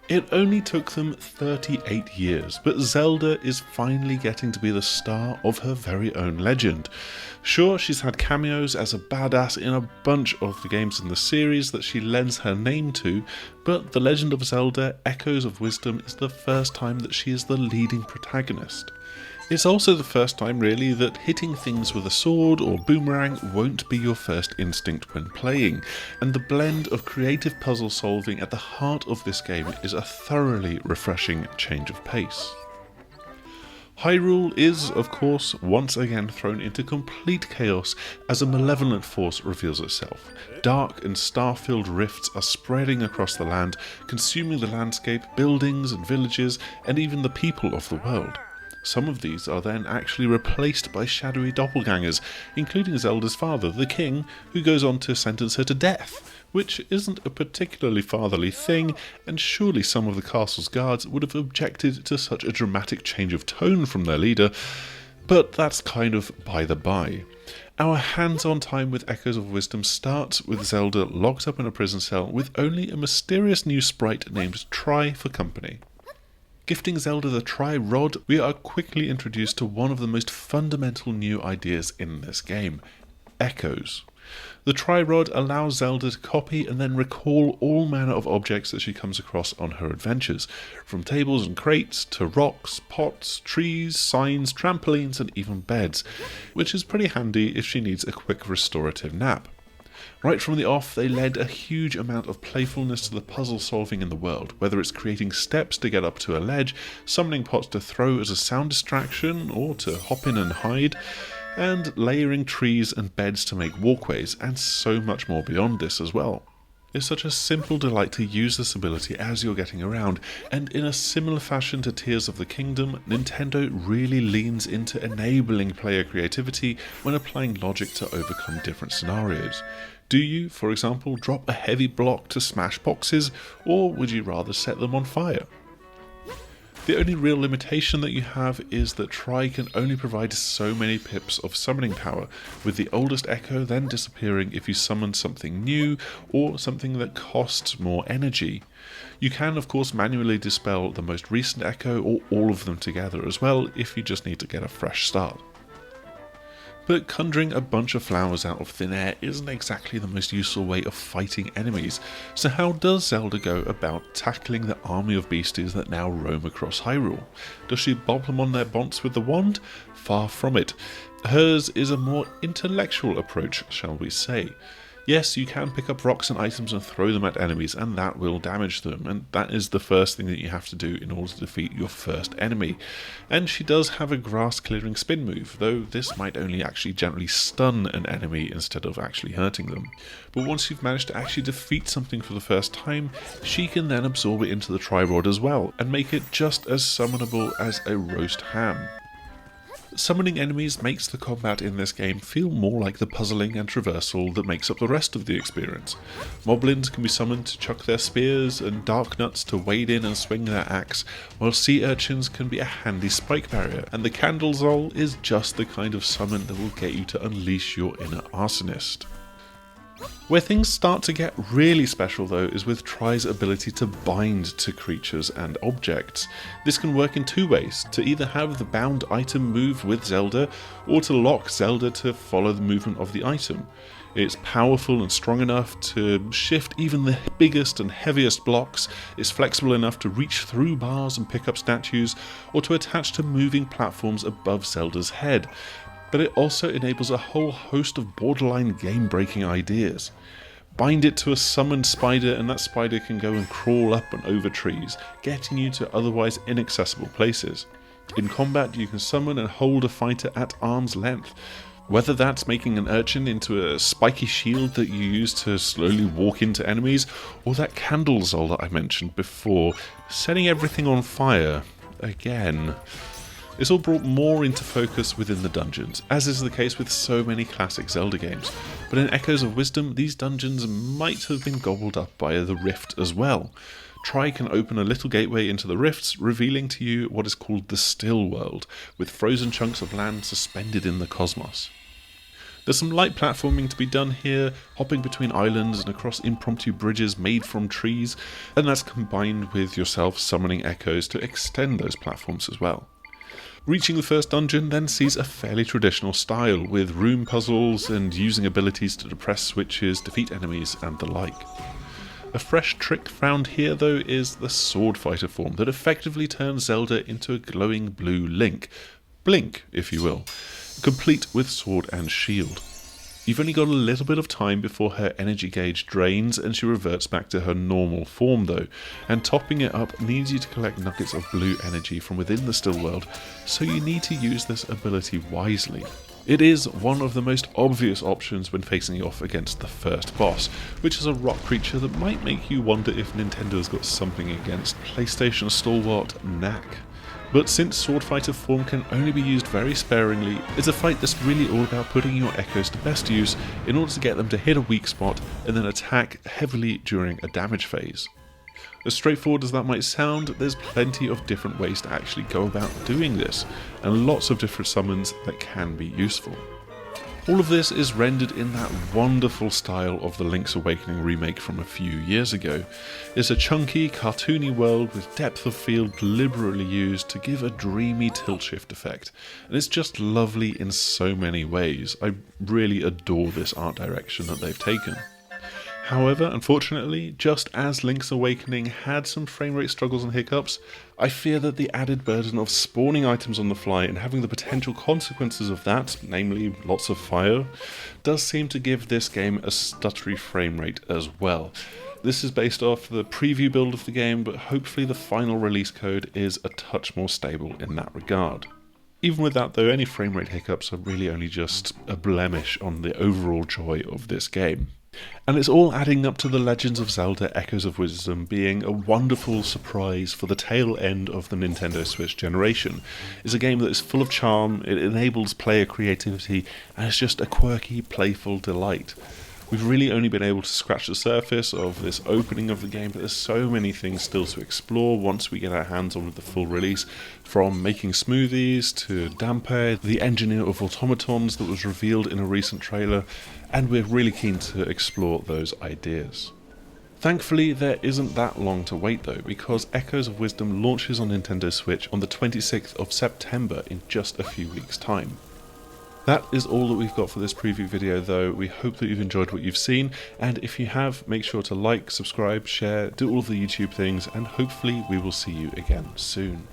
It only took them 38 years, but Zelda is finally getting to be the star of her very own legend. Sure, she's had cameos as a badass in a bunch of the games in the series that she lends her name to, but The Legend of Zelda Echoes of Wisdom is the first time that she is the leading protagonist. It's also the first time really that hitting things with a sword or boomerang won't be your first instinct when playing, and the blend of creative puzzle solving at the heart of this game is a thoroughly refreshing change of pace. Hyrule is, of course, once again thrown into complete chaos as a malevolent force reveals itself. Dark and star-filled rifts are spreading across the land, consuming the landscape, buildings and villages, and even the people of the world. Some of these are then actually replaced by shadowy doppelgangers, including Zelda's father, the king, who goes on to sentence her to death, which isn't a particularly fatherly thing, and surely some of the castle's guards would have objected to such a dramatic change of tone from their leader, but that's kind of by the by. Our hands-on time with Echoes of Wisdom starts with Zelda locked up in a prison cell with only a mysterious new sprite named Tri for company. Gifting Zelda the Tri-Rod, we are quickly introduced to one of the most fundamental new ideas in this game: echoes. The Tri-Rod allows Zelda to copy and then recall all manner of objects that she comes across on her adventures, from tables and crates to rocks, pots, trees, signs, trampolines and even beds, which is pretty handy if she needs a quick restorative nap. Right from the off, they lend a huge amount of playfulness to the puzzle solving in the world, whether it's creating steps to get up to a ledge, summoning pots to throw as a sound distraction or to hop in and hide, and layering trees and beds to make walkways, and so much more beyond this as well. It's such a simple delight to use this ability as you're getting around, and in a similar fashion to Tears of the Kingdom, Nintendo really leans into enabling player creativity when applying logic to overcome different scenarios. Do you, for example, drop a heavy block to smash boxes, or would you rather set them on fire? The only real limitation that you have is that Tri can only provide so many pips of summoning power, with the oldest echo then disappearing if you summon something new or something that costs more energy. You can of course manually dispel the most recent echo or all of them together as well if you just need to get a fresh start. But conjuring a bunch of flowers out of thin air isn't exactly the most useful way of fighting enemies, so how does Zelda go about tackling the army of beasties that now roam across Hyrule? Does she bob them on their bonts with the wand? Far from it. Hers is a more intellectual approach, shall we say. Yes, you can pick up rocks and items and throw them at enemies, and that will damage them, and that is the first thing that you have to do in order to defeat your first enemy. And she does have a grass clearing spin move, though this might only actually gently stun an enemy instead of actually hurting them. But once you've managed to actually defeat something for the first time, she can then absorb it into the Tri-Rod as well, and make it just as summonable as a roast ham. Summoning enemies makes the combat in this game feel more like the puzzling and traversal that makes up the rest of the experience. Moblins can be summoned to chuck their spears, and Darknuts to wade in and swing their axe, while sea urchins can be a handy spike barrier, and the Candlezol is just the kind of summon that will get you to unleash your inner arsonist. Where things start to get really special though is with Tri's ability to bind to creatures and objects. This can work in two ways: to either have the bound item move with Zelda, or to lock Zelda to follow the movement of the item. It's powerful and strong enough to shift even the biggest and heaviest blocks, it's flexible enough to reach through bars and pick up statues, or to attach to moving platforms above Zelda's head. But it also enables a whole host of borderline game-breaking ideas. Bind it to a summoned spider and that spider can go and crawl up and over trees, getting you to otherwise inaccessible places. In combat you can summon and hold a fighter at arm's length, whether that's making an urchin into a spiky shield that you use to slowly walk into enemies, or that Candlezol that I mentioned before, setting everything on fire again. It's all brought more into focus within the dungeons, as is the case with so many classic Zelda games, but in Echoes of Wisdom these dungeons might have been gobbled up by the Rift as well. Tri can open a little gateway into the rifts, revealing to you what is called the Still World, with frozen chunks of land suspended in the cosmos. There's some light platforming to be done here, hopping between islands and across impromptu bridges made from trees, and that's combined with yourself summoning echoes to extend those platforms as well. Reaching the first dungeon then sees a fairly traditional style, with room puzzles and using abilities to depress switches, defeat enemies, and the like. A fresh trick found here though is the swordfighter form that effectively turns Zelda into a glowing blue Link, Blink if you will, complete with sword and shield. You've only got a little bit of time before her energy gauge drains and she reverts back to her normal form though, and topping it up needs you to collect nuggets of blue energy from within the still world, so you need to use this ability wisely. It is one of the most obvious options when facing off against the first boss, which is a rock creature that might make you wonder if Nintendo's got something against PlayStation stalwart Knack. But since Sword Fighter form can only be used very sparingly, it's a fight that's really all about putting your echoes to best use in order to get them to hit a weak spot and then attack heavily during a damage phase. As straightforward as that might sound, there's plenty of different ways to actually go about doing this, and lots of different summons that can be useful. All of this is rendered in that wonderful style of the Link's Awakening remake from a few years ago. It's a chunky, cartoony world with depth of field deliberately used to give a dreamy tilt shift effect, and it's just lovely in so many ways. I really adore this art direction that they've taken. However, unfortunately, just as Link's Awakening had some frame rate struggles and hiccups, I fear that the added burden of spawning items on the fly and having the potential consequences of that, namely lots of fire, does seem to give this game a stuttery frame rate as well. This is based off the preview build of the game, but hopefully the final release code is a touch more stable in that regard. Even with that though, any frame rate hiccups are really only just a blemish on the overall joy of this game. And it's all adding up to the Legend of Zelda Echoes of Wisdom being a wonderful surprise for the tail end of the Nintendo Switch generation. It's a game that is full of charm, it enables player creativity, and it's just a quirky, playful delight. We've really only been able to scratch the surface of this opening of the game, but there's so many things still to explore once we get our hands on with the full release, from making smoothies to Dampe, the engineer of automatons that was revealed in a recent trailer, and we're really keen to explore those ideas. Thankfully, there isn't that long to wait though, because Echoes of Wisdom launches on Nintendo Switch on the 26th of September in just a few weeks' time. That is all that we've got for this preview video though. We hope that you've enjoyed what you've seen, and if you have, make sure to like, subscribe, share, do all of the YouTube things, and hopefully we will see you again soon.